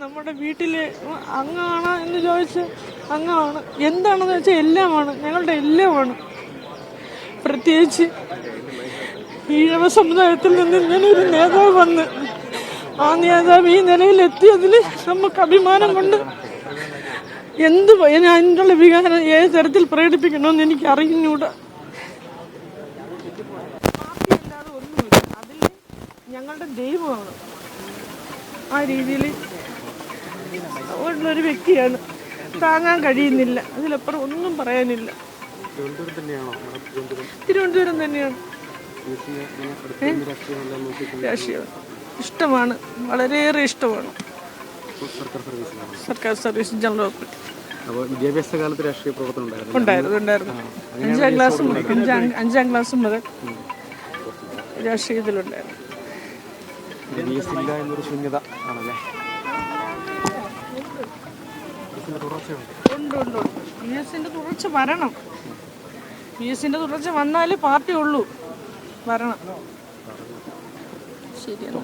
നമ്മുടെ വീട്ടിൽ അങ്ങാണ് എന്ന് ചോദിച്ചാൽ അങ്ങാണ്, എന്താണെന്ന് വെച്ചാൽ എല്ലാമാണ്, ഞങ്ങളുടെ എല്ലാമാണ്. പ്രത്യേകിച്ച് ഈഴവ സമുദായത്തിൽ നിന്ന് ഇങ്ങനൊരു നേതാവ് വന്ന് ആ നേതാവ് ഈ നിലയിലെത്തിയതിൽ നമുക്ക് അഭിമാനം കൊണ്ട് ഞാൻ അതിനുള്ള വികാരം ഏത് തരത്തിൽ പ്രകടിപ്പിക്കണമെന്ന് എനിക്ക് അറിഞ്ഞൂടാ. പാർട്ടിയല്ലാതെ ഒന്നുമില്ല, അതിൽ ഞങ്ങളുടെ ദൈവമാണ്. ആ രീതിയിൽ ഉള്ളൊരു വ്യക്തിയാണ്. താങ്ങാൻ കഴിയുന്നില്ല, അതിലപ്പുറം ഒന്നും പറയാനില്ല. തിരുവനന്തപുരം തന്നെയാണ്. രാഷ്ട്രീയം ഇഷ്ടമാണ്, വളരെയേറെ ഇഷ്ടമാണ്. സർക്കാർ സർവീസ് ജനറൽ ഓപ്പറേറ്റർ. വിദ്യാഭ്യാസ കാലത്ത് രാഷ്ട്രീയ പ്രവർത്തനം ഉണ്ടായിരുന്നു. 5ാം ക്ലാസ് മുതൽ രാഷ്ട്രീയത്തിലുണ്ടായിരുന്നു. ഉണ്ട്. PS-ന്റെ തുടർച്ച വരണം. PS-ന്റെ തുടർച്ച വന്നാലേ പാർട്ടി ഉള്ളൂ. വരണം. ശരിയാണ്.